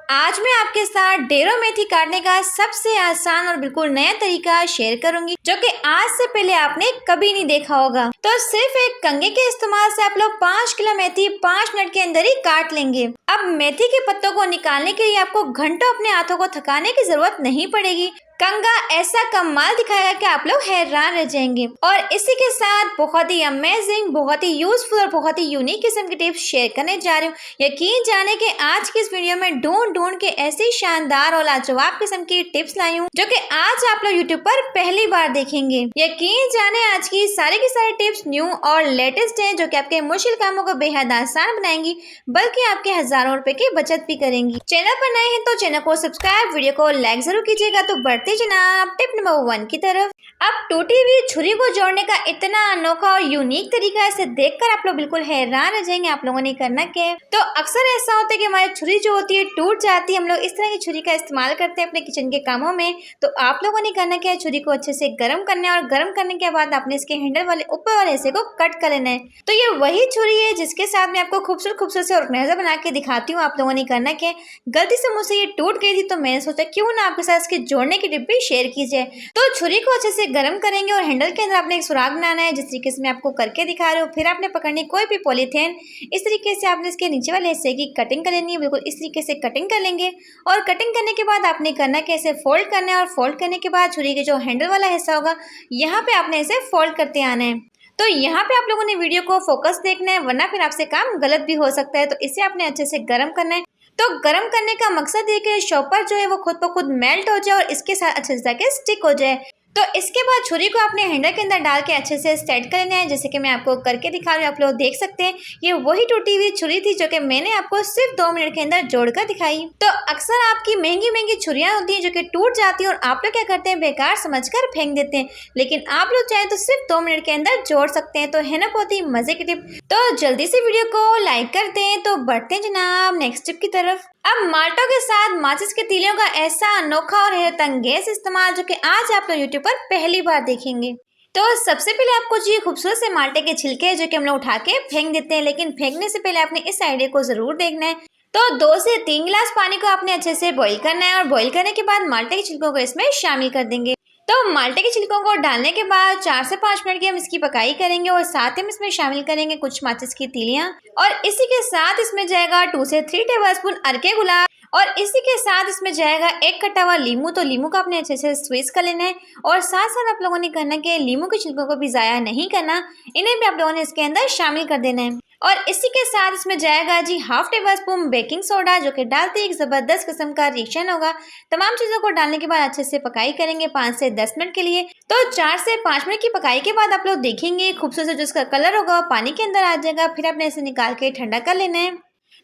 आज मैं आपके साथ ढेरों मेथी काटने का सबसे आसान और बिल्कुल नया तरीका शेयर करूंगी, जो कि आज से पहले आपने कभी नहीं देखा होगा। तो सिर्फ एक कंघे के इस्तेमाल से आप लोग 5 किलो मेथी 5 मिनट के अंदर ही काट लेंगे। अब मेथी के पत्तों को निकालने के लिए आपको घंटों अपने हाथों को थकाने की जरूरत नहीं पड़ेगी। कंघा ऐसा कमाल दिखाएगा कि आप लोग हैरान रह जाएंगे। और इसी के साथ बहुत ही अमेजिंग, बहुत ही यूजफुल और बहुत ही यूनिक किस्म की टिप्स शेयर करने जा रही हूँ। यकीन जाने कि आज की इस वीडियो में ढूंढ के ऐसी शानदार और लाजवाब किस्म की टिप्स लाई हूँ, जो कि आज आप लोग यूट्यूब पर पहली बार देखेंगे। यकीन जाने आज की सारी टिप्स न्यू और लेटेस्ट है, जो कि आपके मुश्किल कामों को बेहद आसान बनाएंगी, बल्कि आपके हजारों रुपए की बचत भी करेंगी। चैनल पर नए हैं तो चैनल को सब्सक्राइब, वीडियो को लाइक जरूर कीजिएगा। तो जनाब टिप नंबर 1 की तरफ। अब टूटी हुई छुरी को जोड़ने का इतना अनोखा और यूनिक तरीका है, इसे देखकर आप लोग बिल्कुल हैरान रह जाएंगे। आप लोगों ने करना क्या है, तो अक्सर ऐसा होता है कि हमारी छुरी जो होती है टूट जाती है। हम लोग इस तरह की छुरी का इस्तेमाल करते हैं अपने किचन के कामों में। तो आप लोगों ने करना क्या है, छुरी को अच्छे से गर्म करना है और गर्म करने के बाद आपने इसके हैंडल वाले ऊपर वाले हिस्से को कट कर लेना है। तो ये वही छुरी है जिसके साथ मैं आपको खूबसूरत से ऑर्गेनाइजर बना के दिखाती हूँ। आप लोगों ने करना क्या है, गलती से मुझसे ये टूट गई थी, तो मैंने सोचा क्यों ना आपके साथ इसके जोड़ने की टिप भी शेयर की जाए। तो छुरी को अच्छे से गर्म करेंगे और हैंडल के अंदर आपने एक सुराख बनाना है, जिस तरीके से मैं आपको करके दिखा रही हूँ। फिर आपने पकड़नी कोई भी पॉलीथीन, इस तरीके से आपने इसके नीचे वाले हिस्से की कटिंग कर लेनी है। बिल्कुल इस तरीके से कटिंग कर लेंगे और कटिंग करने के बाद आपने करना कैसे, फोल्ड करना है और फोल्ड करने के बाद छुरी के जो हैंडल वाला हिस्सा होगा, यहाँ पे आपने इसे फोल्ड करते आना है। तो यहाँ पे आप लोगों ने वीडियो को फोकस देखना है, वरना फिर आपसे काम गलत भी हो सकता है। तो इसे आपने अच्छे से गर्म करना है। तो गर्म करने का मकसद है कि शॉपर जो है वो खुद ब खुद मेल्ट हो जाए और इसके साथ अच्छे से जाके स्टिक हो जाए। तो इसके बाद छुरी को अपने हैंडल के अंदर डाल के अच्छे से सेट कर लेना है, जैसे कि मैं आपको करके दिखा रही हूँ। आप लोग देख सकते हैं ये वही टूटी हुई छुरी थी जो कि मैंने आपको सिर्फ 2 मिनट के अंदर जोड़कर दिखाई। तो अक्सर आपकी महंगी छुरियां होती हैं जो कि टूट जाती हैं और आप लोग क्या करते हैं, बेकार समझकर फेंक देते हैं। लेकिन आप लोग चाहे तो सिर्फ 2 मिनट के अंदर जोड़ सकते हैं। तो है ना बहुत ही मजे की टिप। तो जल्दी से वीडियो को लाइक करते हैं। तो बढ़ते हैं जनाब नेक्स्ट टिप की तरफ। अब माल्टों के साथ माचिस के तीलियों का ऐसा अनोखा और हैरत अंगेज इस्तेमाल, जो कि आज आप लोग यूट्यूब पर पहली बार देखेंगे। तो सबसे पहले आपको चाहिए खूबसूरत से माल्टे के छिलके, जो कि हम लोग उठा के फेंक देते हैं। लेकिन फेंकने से पहले आपने इस आइडिया को जरूर देखना है। तो 2 से 3 गिलास पानी को आपने अच्छे से बॉईल करना है और बॉईल करने के बाद माल्टे के छिलकों को इसमें शामिल कर देंगे। तो माल्टे के छिलकों को डालने के बाद 4 से 5 मिनट की हम इसकी पकाई करेंगे और साथ ही हम इसमें शामिल करेंगे कुछ माचिस की तीलियां और इसी के साथ इसमें जाएगा 2 से 3 टेबलस्पून अरके गुलाब और इसी के साथ इसमें जाएगा 1 कटा हुआ लीमू। तो लीमू को आपने अच्छे से स्क्वीज कर लेना है और साथ साथ आप लोगों ने करना कि लीमू के छिलकों को भी ज़ाया नहीं करना, इन्हें भी आप लोगों ने इसके अंदर शामिल कर देना है। और इसी के साथ इसमें जाएगा जी 1/2 टेबलस्पून बेकिंग सोडा, जो कि डालते एक जबरदस्त किस्म का रिएक्शन होगा। तमाम चीज़ों को डालने के बाद अच्छे से पकाई करेंगे 5 से 10 मिनट के लिए। तो 4 से 5 मिनट की पकाई के बाद आप लोग देखेंगे खूबसूरत जो इसका कलर होगा पानी के अंदर आ जाएगा। फिर आपने इसे निकाल के ठंडा कर लेना है।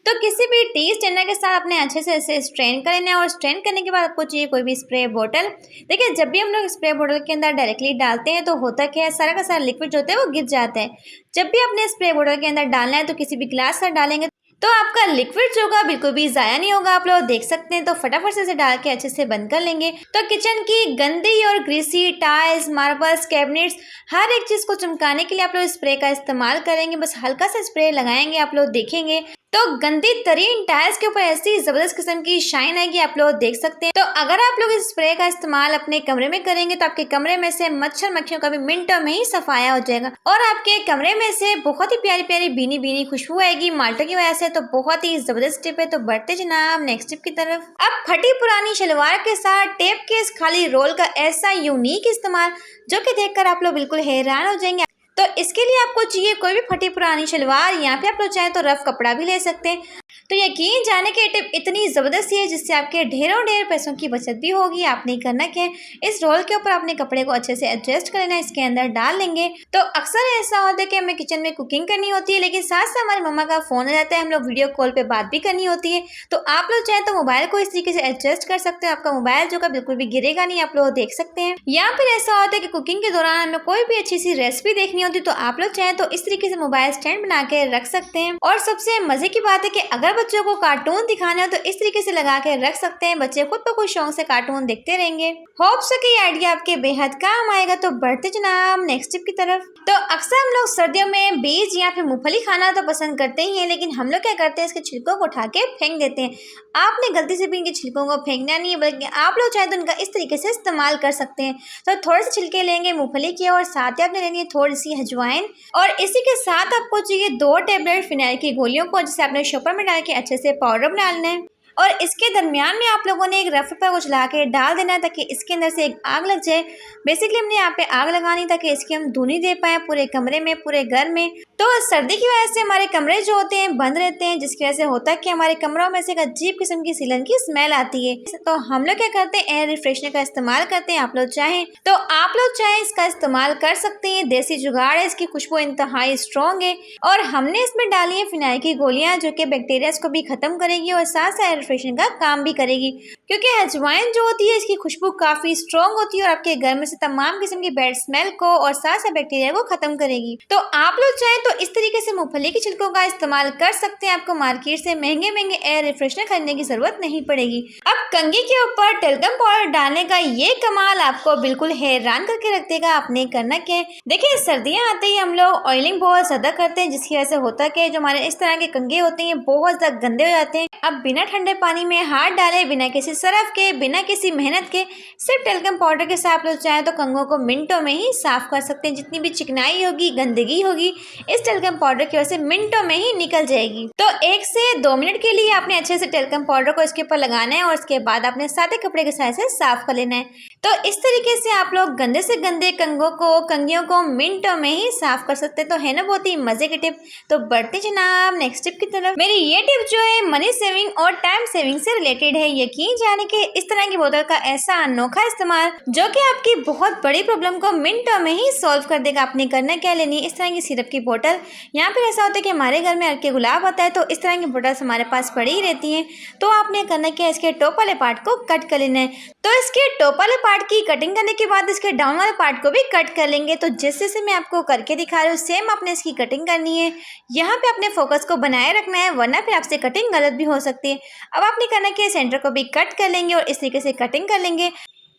तो किसी भी टी स्ट्रेनर के साथ अपने अच्छे से इसे स्ट्रेन कर लेना है और स्ट्रेन करने के बाद आपको चाहिए कोई भी स्प्रे बोतल। देखिए जब भी हम लोग स्प्रे बोतल के अंदर डायरेक्टली डालते हैं तो होता क्या है, सारा का सारा लिक्विड जो होता है वो गिर जाता है। जब भी अपने स्प्रे बोतल के अंदर डालना है तो किसी भी ग्लास से डालेंगे तो आपका लिक्विड जो होगा बिल्कुल भी ज़ाया नहीं होगा। आप लोग देख सकते हैं। तो फटाफट से इसे डाल के अच्छे से बंद कर लेंगे। तो किचन की गंदी और ग्रीसी टाइल्स, मार्बल्स, कैबिनेट्स, हर एक चीज़ को चमकाने के लिए आप लोग स्प्रे का इस्तेमाल करेंगे। बस हल्का सा स्प्रे लगाएंगे, आप लोग देखेंगे तो गंदी तरीन टाइल्स के ऊपर ऐसी जबरदस्त किस्म की शाइन आएगी, आप लोग देख सकते हैं। तो अगर आप लोग इस स्प्रे का इस्तेमाल अपने कमरे में करेंगे तो आपके कमरे में से मच्छर मक्खियों का भी मिनटों में ही सफाया हो जाएगा और आपके कमरे में से बहुत ही प्यारी प्यारी भीनी खुशबू आएगी माल्टों की वजह से। तो बहुत ही जबरदस्त टिप है। तो बढ़ते जनाब नेक्स्ट टिप की तरफ। अब फटी पुरानी शलवार के साथ टेप के इस खाली रोल का ऐसा यूनिक इस्तेमाल, जो कि देखकर आप लोग बिल्कुल हैरान हो जाएंगे। तो इसके लिए आपको चाहिए कोई भी फटी पुरानी शलवार, यहाँ पे आप लोग चाहे तो रफ कपड़ा भी ले सकते हैं। तो यकीन जाने की टिप इतनी ज़बरदस्त है जिससे आपके ढेर पैसों की बचत भी होगी। आपने करना क्या है, इस रोल के ऊपर अपने कपड़े को अच्छे से एडजस्ट कर लेना है, इसके अंदर डाल लेंगे। तो अक्सर ऐसा होता है कि हमें किचन में कुकिंग करनी होती है, लेकिन साथ साथ हमारी मम्मा का फ़ोन आ जाता है, हम लोग वीडियो कॉल पे बात भी करनी होती है। तो आप लोग चाहे तो मोबाइल को इस तरीके से एडजस्ट कर सकते हैं, आपका मोबाइल जो का बिल्कुल भी गिरेगा नहीं, आप लोग देख सकते हैं। या फिर ऐसा होता है कि कुकिंग के दौरान हमें कोई भी अच्छी सी रेसिपी देखनी होती है तो आप लोग चाहे तो इस तरीके से मोबाइल स्टैंड बना के रख सकते हैं। और सबसे मजे की बात है कि अगर बच्चों को कार्टून दिखाना हो तो इस तरीके से लगा के रख सकते हैं। बच्चे खुद ब खुद शौक से कार्टून देखते रहेंगे। होप सो कि ये आइडिया आपके बेहद काम आएगा। तो बढ़ते जनाब नेक्स्ट टिप की तरफ। तो अक्सर हम लोग सर्दियों में बीज या फिर मूंगफली खाना तो पसंद करते ही हैं, लेकिन हम लोग क्या करते हैं, इसके छिलकों को उठा के फेंक देते हैं। आपने गलती से भी इनके छिलकों को फेंकना नहीं है, बल्कि आप लोग चाहे तो इनका इस तरीके से इस्तेमाल कर सकते हैं। तो थोड़े से छिलके लेंगे मूंगफली के और साथ ही आपने लेनी है थोड़ी सी अजवाइन और इसी के साथ आपको चाहिए 2 टेबलेट फिनाइल की गोलियों को, जिसे आपने शॉपर में डाल के अच्छे से पाउडर बना लेना है। और इसके दरमियान में आप लोगों ने एक रफ पेपर को चला के डाल देना है ताकि इसके अंदर से एक आग लग जाए। बेसिकली हमने यहाँ पे आग लगानी ताकि इसकी हम धुनी दे पाए पूरे कमरे में, पूरे घर में। तो सर्दी की वजह से हमारे कमरे जो होते हैं बंद रहते हैं, जिसकी वजह से होता है कि हमारे कमरों में से एक अजीब किस्म की सीलन की स्मेल आती है। तो हम लोग क्या करते हैं, एयर रिफ्रेशनर का इस्तेमाल करते हैं। आप लोग चाहें इसका इस्तेमाल कर सकते हैं। देसी जुगाड़ है, इसकी खुशबू इंतहाई स्ट्रॉन्ग है और हमने इसमें डाली है फिनाइल की गोलियां, जो कि बैक्टीरिया को भी खत्म करेगी और साथ साथ रिफ्रेशनर का काम भी करेगी। क्योंकि अजवाइन जो होती है इसकी खुशबू काफी स्ट्रॉन्ग होती है और आपके घर में से तमाम किस्म की बैड स्मेल को और साथ साथ बैक्टीरिया को खत्म करेगी। तो आप लोग चाहें तो इस तरीके से मूंगफली के छिलकों का इस्तेमाल कर सकते हैं। आपको मार्केट से महंगे एयर रिफ्रेशनर खरीदने की जरूरत नहीं पड़ेगी। अब कंघी के ऊपर टेल्कम पाउडर डालने का ये कमाल आपको बिल्कुल हैरान करके रख देगा। आपने करना क्या है, देखिए सर्दियां आते ही हम लोग ऑयलिंग बहुत ज्यादा करते हैं, जिसकी वजह से होता है जो हमारे इस तरह के कंघे होते हैं बहुत ज्यादा गंदे हो जाते हैं। अब बिना ठंडे पानी में हाथ डाले, बिना किसी सरफ के, बिना किसी मेहनत के, सिर्फ टेल्कम पाउडर के साथ लोग चाहे तो कंघों को मिनटों में ही साफ कर सकते हैं। जितनी भी चिकनाई होगी, गंदगी होगी, इस टेल्कम पाउडर की वजह से मिनटों में ही निकल जाएगी। तो 1 से 2 मिनट के लिए आपने अच्छे से टेल्कम पाउडर को इसके ऊपर लगाना है और उसके बाद आपने सादे कपड़े के साथ से साफ कर लेना है। तो इस तरीके से आप लोग गंदे से गंदे कंघियों को मिनटों में ही साफ कर सकते हैं। तो है ना बहुत ही मजे की टिप। तो बढ़ते जनाब नेक्स्ट टिप की तरफ। मेरी ये टिप जो है मनी सेविंग और टाइम सेविंग से रिलेटेड है। यकीन जाने के इस तरह की बोतल का ऐसा अनोखा इस्तेमाल जो कि आपकी बहुत बड़ी प्रॉब्लम को मिनटों में ही सॉल्व कर देगा। आपने करना क्या, लेनी इस तरह की सिरप की बोतल। यहाँ पर ऐसा होता है कि हमारे घर में अर्के गुलाब होता है, तो इस तरह की बोतल हमारे पास पड़ी ही रहती है। तो आपने करना क्या, इसके टॉप वाले पार्ट को कट कर लेना है। तो इसके टॉप वाले पार्ट की कटिंग करने के बाद इसके डाउन वाले पार्ट को भी कट कर लेंगे। तो जैसे से मैं आपको करके दिखा रही हूँ सेम आपने इसकी कटिंग करनी है। यहाँ पे अपने फोकस को बनाए रखना है, वरना फिर आपसे कटिंग गलत भी हो सकती है। अब आपने करना क्या, सेंटर को भी कट कर लेंगे और इस तरीके से कटिंग कर लेंगे।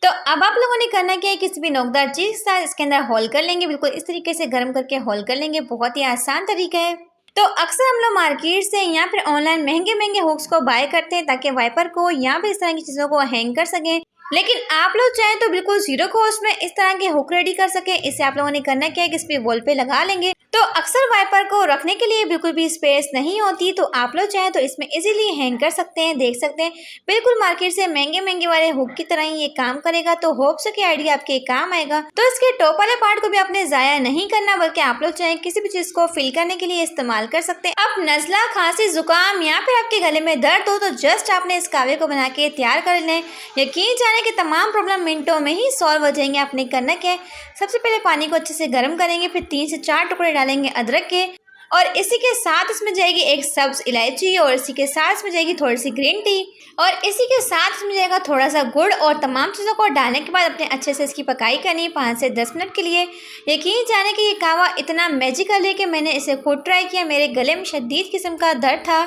तो अब आप लोगों ने करना क्या है, किसी भी नोकदार चीज के साथ इसके अंदर होल कर लेंगे। बिल्कुल इस तरीके से गर्म करके होल कर लेंगे। बहुत ही आसान तरीका है। तो अक्सर हम लोग मार्केट से या फिर ऑनलाइन महंगे हुक्स को बाय करते हैं ताकि वाइपर को या फिर इस तरह की चीजों को हैंग कर सकें। लेकिन आप लोग चाहें तो बिल्कुल जीरो कॉस्ट में इस तरह के हुक रेडी कर सके। इससे आप लोगों ने करना क्या है कि इस पे वॉल पे लगा लेंगे। तो अक्सर वाइपर को रखने के लिए बिल्कुल भी स्पेस नहीं होती, तो आप लोग चाहें तो इसमें इजीली हैंग कर सकते हैं। देख सकते हैं बिल्कुल मार्केट से महंगे वाले हुक की तरह ही ये काम करेगा। तो होप सो कि आइडिया आपके काम आएगा। तो इसके टॉप वाले पार्ट को भी आपने जाया नहीं करना, बल्कि आप लोग चाहें किसी भी चीज को फिल करने के लिए इस्तेमाल कर सकते हैं। अब नजला, खांसी, जुकाम या फिर आपके गले में दर्द हो तो जस्ट आपने इस कावे को बना के तैयार कर लें। यकीन जाने कि तमाम प्रॉब्लम मिनटों में ही सॉल्व हो जाएंगे। आपने करना क्या है, सबसे पहले पानी को अच्छे से गर्म करेंगे, फिर 3 से 4 टुकड़े डालेंगे अदरक के और इसी के साथ इसमें जाएगी 1 सब्ज इलायची और इसी के साथ इसमें जाएगी थोड़ी सी ग्रीन टी और इसी के साथ इसमें जाएगा थोड़ा सा गुड़ और तमाम चीज़ों को डालने के बाद अपने अच्छे से इसकी पकाई करनी 5 से 10 मिनट के लिए। यकीन जाने कि ये कावा इतना मैजिकल है कि मैंने इसे खुद ट्राई किया। मेरे गले में शदीद किस्म का दर्द था,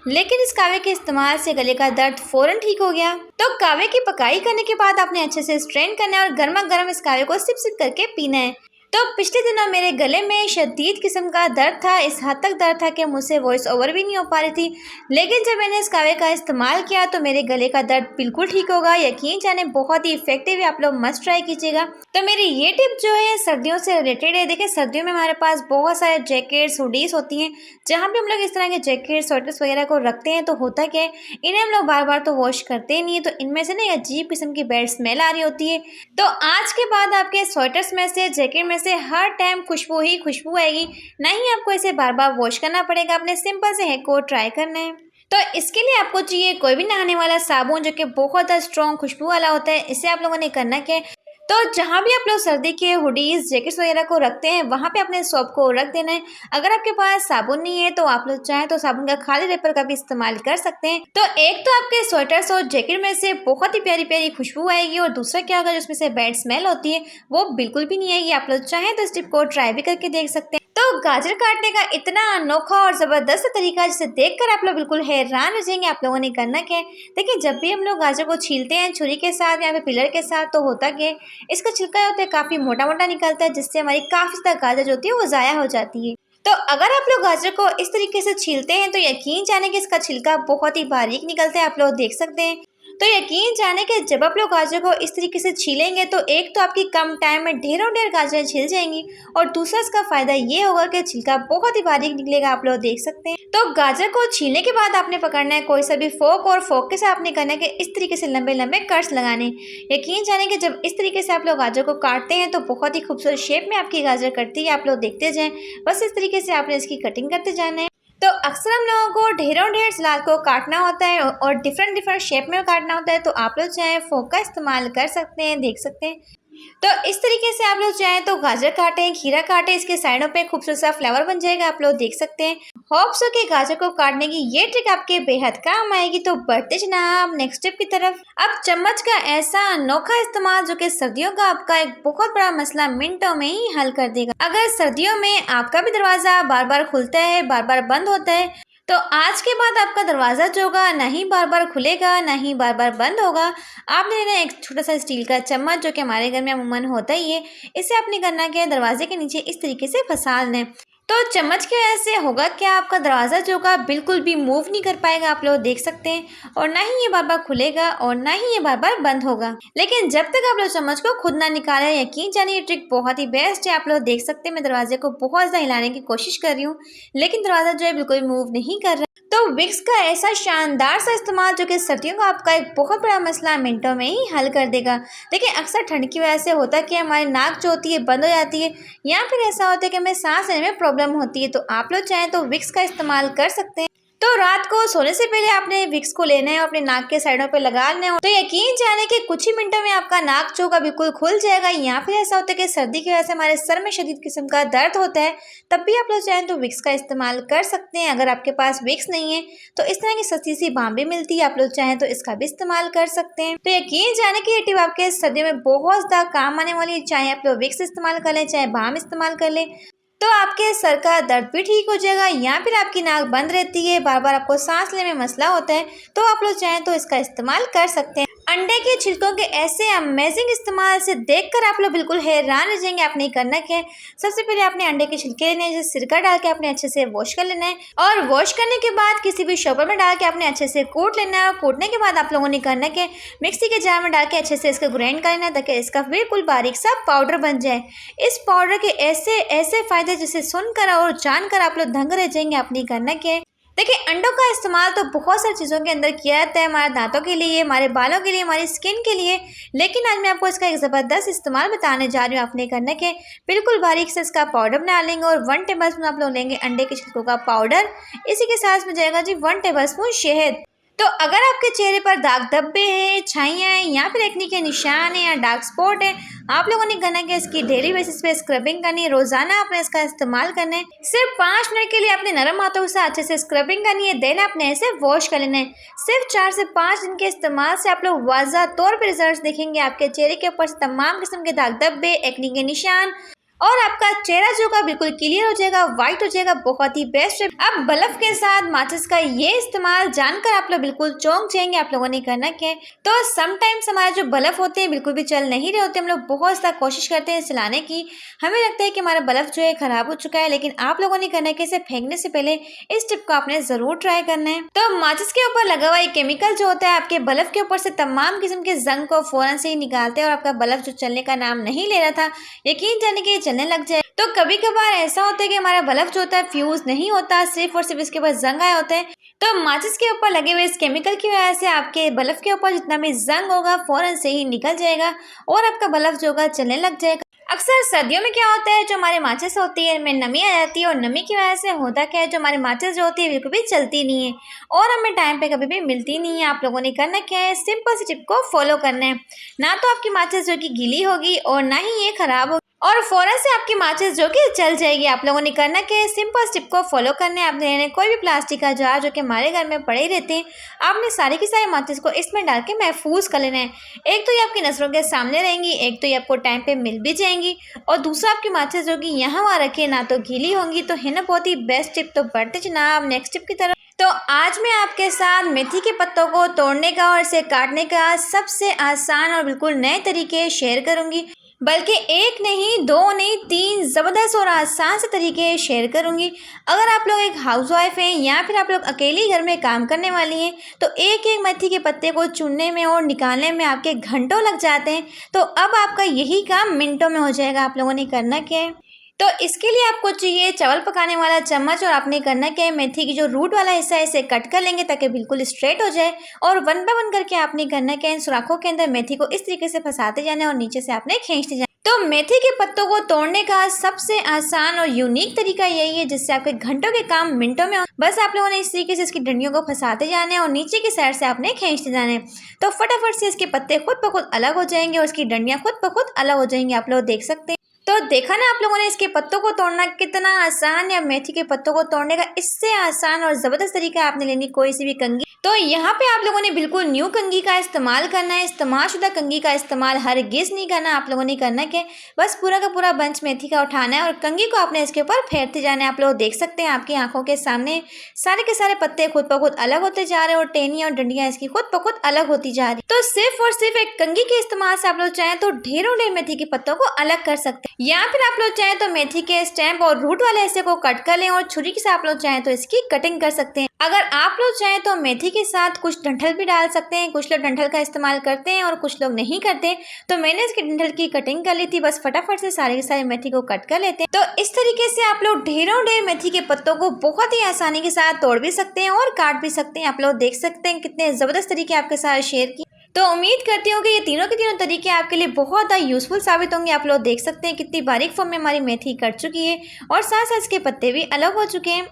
लेकिन इस कावे के इस्तेमाल से गले का दर्द फ़ौरन ठीक हो गया। तो कावे की पकाई करने के बाद आपने अच्छे से स्ट्रेन करना है और गर्मा गर्म इस कावे को सिप सिप करके पीना है। तो पिछले दिनों मेरे गले में शदीद किस्म का दर्द था, इस हद तक दर्द था कि मुझसे वॉइस ओवर भी नहीं हो पा रही थी। लेकिन जब मैंने इस कावे का इस्तेमाल किया तो मेरे गले का दर्द बिल्कुल ठीक होगा। यकीन जाने बहुत ही इफेक्टिव है, आप लोग मस्ट ट्राई कीजिएगा। तो मेरी ये टिप जो है सर्दियों से रिलेटेड है। देखिए सर्दियों में हमारे पास बहुत सारे जैकेट्स, हुडीज होती हैं, जहाँ पे हम लोग इस तरह के जैकेट, स्वेटर्स वगैरह को रखते हैं। तो होता क्या है, इन्हें हम लोग बार बार तो वॉश करते ही नहीं है, तो इनमें से ना अजीब किस्म की बैड स्मेल आ रही होती है। तो आज के बाद आपके स्वेटर्स में से, जैकेट में से हर टाइम खुशबू ही खुशबू आएगी। नहीं आपको इसे बार बार वॉश करना पड़ेगा। अपने सिंपल से हैक को ट्राई करना है। तो इसके लिए आपको चाहिए कोई भी नहाने वाला साबुन जो कि बहुत स्ट्रॉन्ग खुशबू वाला होता है। इसे आप लोगों ने करना क्या है, तो जहाँ भी आप लोग सर्दी के हुडीज, जैकेट्स वगैरह को रखते हैं वहाँ पे अपने सोप को रख देना है। अगर आपके पास साबुन नहीं है तो आप लोग चाहें तो साबुन का खाली रेपर का भी इस्तेमाल कर सकते हैं। तो एक तो आपके स्वेटर्स और जैकेट में से बहुत ही प्यारी प्यारी खुशबू आएगी और दूसरा क्या होगा, जिसमें से बैड स्मेल होती है वो बिल्कुल भी नहीं आएगी। आप लोग चाहें तो इस टिप को ट्राई भी करके देख सकते हैं। तो गाजर काटने का इतना अनोखा और ज़बरदस्त तरीका जिसे देखकर आप लोग बिल्कुल हैरान हो जाएंगे। आप लोगों ने करना क्या है, देखिए जब भी हम लोग गाजर को छीलते हैं छुरी के साथ या फिर पिलर के साथ, तो होता क्या है, इसका छिलका होता है काफ़ी मोटा मोटा निकलता है, जिससे हमारी काफ़ी ज़्यादा गाजर जो होती है वो ज़ाया हो जाती है। तो अगर आप लोग गाजर को इस तरीके से छीलते हैं तो यकीन जाने कि इसका छिलका बहुत ही बारीक निकलता है, आप लोग देख सकते हैं। तो यकीन जाने कि जब आप लोग गाजर को इस तरीके से छीलेंगे तो एक तो आपकी कम टाइम में ढेरों ढेर गाजरें छिल जाएंगी, और दूसरा इसका फायदा ये होगा कि छिलका बहुत ही बारीक निकलेगा, आप लोग देख सकते हैं। तो गाजर को छीलने के बाद आपने पकड़ना है कोई सा भी फोक, और फोक के साथ आपने करना है कि इस तरीके से लंबे लंबे कट्स लगाने। यकीन जाने कि जब इस तरीके से आप लोग गाजर को काटते हैं तो बहुत ही खूबसूरत शेप में आपकी गाजर कटती है, आप लोग देखते जाएं। बस इस तरीके से आपने इसकी कटिंग करते जाना है। तो अक्सर हम लोगों को ढेरों ढेर सलाद को काटना होता है और डिफरेंट डिफरेंट शेप में काटना होता है, तो आप लोग चाहे फोक का इस्तेमाल कर सकते हैं, देख सकते हैं। तो इस तरीके से आप लोग चाहें तो गाजर काटें, खीरा काटें, इसके साइडों पे खूबसूरत सा फ्लावर बन जाएगा, आप लोग देख सकते हैं। होप्स हो कि गाजर को काटने की ये ट्रिक आपके बेहद काम आएगी। तो बढ़ते चलना आप नेक्स्ट स्टेप की तरफ। अब चम्मच का ऐसा अनोखा इस्तेमाल जो कि सर्दियों का आपका एक बहुत बड़ा मसला मिनटों में ही हल कर देगा। अगर सर्दियों में आपका भी दरवाजा बार बार खुलता है, बार बार बंद होता है, तो आज के बाद आपका दरवाज़ा जो होगा ना ही बार बार खुलेगा ना ही बार बार बंद होगा। आपने लेना एक छोटा सा स्टील का चम्मच जो कि हमारे घर में अमूमन होता ही है। इसे आपने करना क्या है, दरवाजे के नीचे इस तरीके से फंसा लें। तो चम्मच की वजह से होगा क्या, आपका दरवाज़ा जो होगा बिल्कुल भी मूव नहीं कर पाएगा, आप लोग देख सकते हैं। और ना ही ये बार बार खुलेगा और ना ही ये बार बार बंद होगा। लेकिन जब तक आप लोग चम्मच को खुद ना निकालें, यकीन जानिए ये ट्रिक बहुत ही बेस्ट है। आप लोग देख सकते हैं मैं दरवाजे को बहुत ज़्यादा हिलाने की कोशिश कर रही हूँ, लेकिन दरवाज़ा जो है बिल्कुल मूव नहीं कर रहा। तो विक्स का ऐसा शानदार सा इस्तेमाल जो कि सर्दियों का आपका एक बहुत बड़ा मसला मिनटों में ही हल कर देगा। देखिए अक्सर ठंड की वजह से होता है कि हमारी नाक जो होती है बंद हो जाती है, या फिर ऐसा होता है कि हमें सांस लेने में प्रॉब्लम होती है, तो आप लोग चाहें तो विक्स का इस्तेमाल कर सकते हैं। तो रात को सोने से पहले आपने विक्स को लेना है और अपने नाक के साइडों पे लगा लेना है, तो यकीन जाने कि कुछ ही मिनटों में आपका नाक जो होगा बिल्कुल खुल जाएगा। या फिर ऐसा होता है कि सर्दी की वजह से हमारे सर में शदीद किस्म का दर्द होता है, तब भी आप लोग चाहें तो विक्स का इस्तेमाल कर सकते हैं। अगर आपके पास विक्स नहीं है तो इस तरह की सस्ती सी बाम भी मिलती है, आप लोग चाहें तो इसका भी इस्तेमाल कर सकते हैं। तो यकीन जाने की ये टिप आपके सर्दियों में बहुत ज़्यादा काम आने वाली है। चाहे आप लोग विक्स इस्तेमाल कर लें, चाहे बाम इस्तेमाल कर लें, तो आपके सर का दर्द भी ठीक हो जाएगा। या फिर आपकी नाक बंद रहती है, बार बार आपको सांस लेने में मसला होता है, तो आप लोग चाहें तो इसका इस्तेमाल कर सकते हैं। अंडे के छिलकों के ऐसे अमेजिंग इस्तेमाल से देखकर आप लोग बिल्कुल हैरान रह जाएंगे। आपने करना क्या है, सबसे पहले आपने अंडे के छिलके लेने हैं, सिरका डाल के आपने अच्छे से वॉश कर लेना है, और वॉश करने के बाद किसी भी शॉपर में डाल के आपने अच्छे से कूट लेना है। और कूटने के बाद आप लोगों ने करना क्या, मिक्सी के जार में डाल के अच्छे से इसका ग्राइंड कर लेना है, ताकि इसका बिल्कुल बारीक सा पाउडर बन जाए। इस पाउडर के ऐसे ऐसे फायदे जिसे सुनकर और जानकर आप लोग दंग रह जाएंगे। आपने करना क्या है, देखिए अंडों का इस्तेमाल तो बहुत सारी चीज़ों के अंदर किया जाता है, हमारे दांतों के लिए, हमारे बालों के लिए, हमारी स्किन के लिए, लेकिन आज मैं आपको इसका एक ज़बरदस्त इस्तेमाल बताने जा रही हूँ। आपने करना के बिल्कुल बारीक से इसका पाउडर बना लेंगे, और 1 टेबल स्पून आप लोग लेंगे अंडे के छिलकों का पाउडर। इसी के साथ में जाएगा जी 1 टेबल स्पून शहद। तो अगर आपके चेहरे पर दाग धब्बे हैं, छाइयाँ हैं, या फिर एक्ने के निशान हैं, या डार्क स्पॉट है, आप लोगों ने करना है इसकी डेली बेसिस पे स्क्रबिंग करनी है। रोजाना आपने इसका इस्तेमाल करना है। सिर्फ 5 मिनट के लिए अपने नरम हाथों से अच्छे से स्क्रबिंग करनी है, देन आपने ऐसे वॉश कर लेना है। सिर्फ 4 से 5 दिन के इस्तेमाल से आप लोग वाज़ह तौर पर रिजल्ट देखेंगे। आपके चेहरे के ऊपर से तमाम किस्म के दाग धब्बे, एक्ने के निशान, और आपका चेहरा जो का बिल्कुल क्लियर हो जाएगा, व्हाइट हो जाएगा। बहुत ही बेस्ट है। अब बल्ब के साथ माचिस का ये इस्तेमाल जानकर आप लोग बिल्कुल चौंक जाएंगे। आप लोगों ने करना क्या है, तो समटाइम्स हमारे जो बल्ब होते हैं बिल्कुल भी चल नहीं रहे होते, हम लोग बहुत ज़्यादा कोशिश करते हैं चलाने की, हमें लगता है कि हमारा बल्ब जो है खराब हो चुका है, लेकिन आप लोगों ने करना है कि इसे फेंकने से पहले इस टिप को आपने जरूर ट्राई करना है। तो माचिस के ऊपर लगा हुआ ये केमिकल जो होता है आपके बल्ब के ऊपर से तमाम किस्म के जंग को फौरन से ही निकालते हैं, और आपका बल्ब जो चलने का नाम नहीं ले रहा था, यकीन जाने के चलने लग जाए। तो कभी कभार ऐसा होता है कि हमारा बल्ब जो होता है फ्यूज नहीं होता, सिर्फ और सिर्फ इसके ऊपर जंग आए होते हैं। तो माचिस के ऊपर लगे हुए इस केमिकल की वजह से आपके बल्ब के ऊपर जितना भी जंग होगा फौरन से ही निकल जाएगा, और आपका बल्ब जो होगा चलने लग जाएगा। अक्सर सर्दियों में क्या होता है, जो हमारे माचिस होती है इनमें नमी आ जाती है, और नमी की वजह से होता क्या है, जो हमारी माचिस जो होती है बिल्कुल भी चलती नहीं है, और हमें टाइम पे कभी भी मिलती नहीं है। आप लोगों ने करना क्या है, सिंपल सी टिप को फॉलो करना है। ना तो आपकी माचिस जो कि गीली होगी, और ना ही ये खराब होगी, और फ़ौरन से आपकी माचिस जो कि जल जाएगी। आप लोगों ने करना क्या है, सिंपल स्टेप को फॉलो करना है। आपने लेना कोई भी प्लास्टिक का जार जो कि हमारे घर में पड़े ही रहते हैं, आपने सारी की सारी माचिस को इसमें डाल के महफूज कर लेना है। एक तो ये आपकी नज़रों के सामने रहेंगी, एक तो ये आपको टाइम पे मिल भी जाएंगी, और दूसरा आपकी माचिस जो कि यहाँ वहाँ रखे ना तो गीली होंगी। तो है ना बहुत ही बेस्ट टिप। तो बढ़ते जनाब नेक्स्ट टिप की तरफ। तो आज मैं आपके साथ मेथी के पत्तों को तोड़ने का और इसे काटने का सबसे आसान और बिल्कुल नए तरीके शेयर करूंगी, बल्कि एक नहीं, दो नहीं, तीन ज़बरदस्त और आसान से तरीके शेयर करूंगी। अगर आप लोग एक हाउसवाइफ हैं या फिर आप लोग अकेली घर में काम करने वाली हैं, तो एक एक मेथी के पत्ते को चुनने में और निकालने में आपके घंटों लग जाते हैं। तो अब आपका यही काम मिनटों में हो जाएगा। आप लोगों ने करना क्या है, तो इसके लिए आपको चाहिए चावल पकाने वाला चम्मच, और आपने करना क्या है, मेथी की जो रूट वाला हिस्सा है इसे कट कर लेंगे ताकि बिल्कुल स्ट्रेट हो जाए। और वन बाय वन करके आपने करना क्या है, सुराखों के अंदर मेथी को इस तरीके से फंसाते जाना है और नीचे से आपने खींचते जाना। तो मेथी के पत्तों को तोड़ने का सबसे आसान और यूनिक तरीका यही है जिससे आपके घंटों के काम मिनटों में हो। बस आप लोगों ने इस तरीके से इसकी डंडियों को फंसाते जाना है और नीचे की साइड से आपने खींचते जाना है। तो फटाफट से इसके पत्ते खुद ब खुद अलग हो जाएंगे और इसकी डंडियां खुद ब खुद अलग हो जाएंगी। आप लोग देख सकते हैं। तो देखा ना आप लोगों ने इसके पत्तों को तोड़ना कितना आसान है। मेथी के पत्तों को तोड़ने का इससे आसान और ज़बरदस्त तरीका है। आपने लेनी कोई सी भी कंघी। तो यहाँ पे आप लोगों ने बिल्कुल न्यू कंघी का इस्तेमाल करना है। इस्तेमाल शुदा कंघी का इस्तेमाल हरगिज़ नहीं करना। आप लोगों ने करना क्या, बस पूरा का पूरा बंच मेथी का उठाना है और कंघी को आपने इसके ऊपर फेरते जाना है। आप लोग देख सकते हैं आपकी आंखों के सामने सारे के सारे पत्ते खुद ब खुद अलग होते जा रहे हैं और टहनियाँ और डंडियाँ इसकी खुद ब खुद अलग होती जा रही। तो सिर्फ और सिर्फ एक कंघी के इस्तेमाल से आप लोग चाहें तो ढेरों ढेर मेथी के पत्तों को अलग कर सकते हैं, या फिर आप लोग चाहें तो मेथी के स्टेम और रूट वाले हिस्से को कट कर लें और छुरी के साथ आप लोग चाहें तो इसकी कटिंग कर सकते हैं। अगर आप लोग चाहें तो मेथी के साथ कुछ डंठल भी डाल सकते हैं। कुछ लोग डंठल का इस्तेमाल करते हैं और कुछ लोग नहीं करते। तो मैंने इसके डंठल की कटिंग कर ली थी। बस फटाफट से सारे के सारे मेथी को कट कर लेते हैं। तो इस तरीके से आप लोग ढेरों ढेर मेथी के पत्तों को बहुत ही आसानी के साथ तोड़ भी सकते हैं और काट भी सकते हैं। आप लोग देख सकते हैं कितने ज़बरदस्त तरीके आपके साथ शेयर किए। तो उम्मीद करती हूँ कि ये तीनों के तीनों तरीके आपके लिए बहुत ज़्यादा यूजफुल साबित होंगे। आप लोग देख सकते हैं कितनी बारीक फॉर्म में हमारी मेथी कट चुकी है और साथ साथ इसके पत्ते भी अलग हो चुके हैं।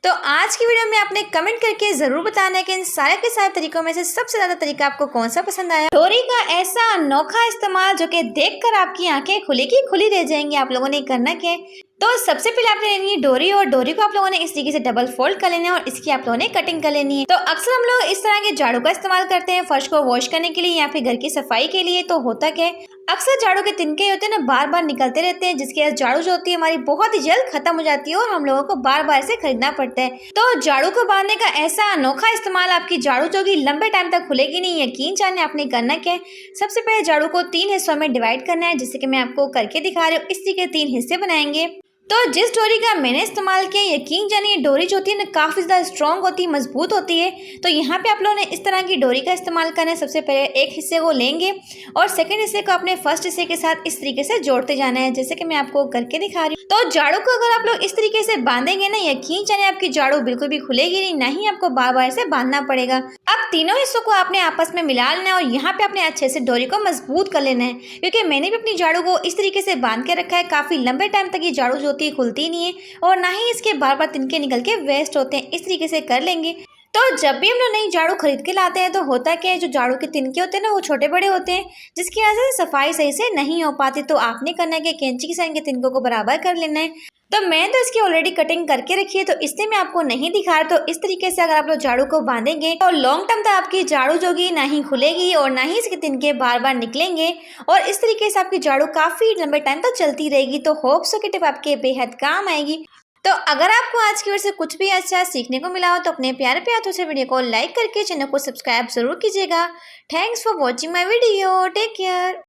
तो आज की वीडियो में आपने कमेंट करके ज़रूर बताना है कि इन सारे के सारे तरीकों में से सबसे ज़्यादा तरीका आपको कौन सा पसंद आया। डोरी का ऐसा अनोखा इस्तेमाल जो कि देखकर आपकी आंखें खुली की खुली रह जाएंगी। आप लोगों ने करना क्या है, तो सबसे पहले आपने लेनी है डोरी, और डोरी को आप लोगों ने इस तरीके से डबल फोल्ड कर लेना है और इसकी आप लोगों ने कटिंग कर लेनी है। तो अक्सर हम लोग इस तरह के झाड़ू का इस्तेमाल करते हैं फर्श को वॉश करने के लिए या फिर घर की सफाई के लिए। तो होता क्या है, अक्सर झाड़ू के तिनके होते हैं ना, बार बार निकलते रहते हैं, जिसकी वजह झाड़ू जो होती है हमारी बहुत ही जल्द खत्म हो जाती है और हम लोगों को बार बार से खरीदना पड़ता है। तो झाड़ू को बांधने का ऐसा अनोखा इस्तेमाल, आपकी झाड़ू जो कि लंबे टाइम तक खुलेगी नहीं। यकीन जाने आपने करना क्या है, सबसे पहले झाड़ू को 3 हिस्सों में डिवाइड करना है, जैसे कि मैं आपको करके दिखा रही हूँ। इस तरीके 3 हिस्से बनाएंगे। तो जिस डोरी का मैंने इस्तेमाल किया, यकीन जानिए डोरी जो होती है ना काफ़ी ज़्यादा स्ट्रॉन्ग होती है, मजबूत होती है। तो यहाँ पे आप लोगों ने इस तरह की डोरी का इस्तेमाल करना है। सबसे पहले एक हिस्से को लेंगे और सेकंड हिस्से को अपने फर्स्ट हिस्से के साथ इस तरीके से जोड़ते जाना है, जैसे कि मैं आपको करके दिखा रही हूँ। तो झाड़ू को अगर आप लोग इस तरीके से बांधेंगे ना, यकीन जानिए आपकी झाड़ू बिल्कुल भी खुलेगी नहीं, ना ही आपको बार बार से बांधना पड़ेगा। अब तीनों हिस्सों को आपने आपस में मिला लेना है और यहाँ पे अपने अच्छे से डोरी को मजबूत कर लेना है, क्योंकि मैंने भी अपनी झाड़ू को इस तरीके से बांध के रखा है। काफ़ी लंबे टाइम तक ये झाड़ू जो होती है खुलती नहीं है और ना ही इसके बार बार तिनके निकल के वेस्ट होते हैं। इस तरीके से कर लेंगे। तो जब भी हम लोग नई झाड़ू खरीद के लाते हैं तो होता क्या है, जो झाड़ू के तिनके होते हैं ना वो छोटे बड़े होते हैं, जिसकी वजह से सफाई सही से नहीं हो पाती। तो आपने करना है कि कैंची के साथ इनके तिनकों को बराबर कर लेना है। तो मैं तो इसकी ऑलरेडी कटिंग करके रखी है, तो इसलिए मैं आपको नहीं दिखा रहा। तो इस तरीके से अगर आप लोग झाड़ू को बांधेंगे तो लॉन्ग टर्म तक आपकी झाड़ू जो होगी ना ही खुलेगी और ना ही इसके तिनके बार बार निकलेंगे, और इस तरीके से आपकी झाड़ू काफ़ी लंबे टाइम तक चलती रहेगी। तो होप सो की टिप आपके बेहद काम आएगी। तो अगर आपको आज की वीडियो से कुछ भी अच्छा सीखने को मिला हो तो अपने प्यारे हाथों से वीडियो को लाइक करके चैनल को सब्सक्राइब जरूर कीजिएगा। Thanks for watching my video. Take care.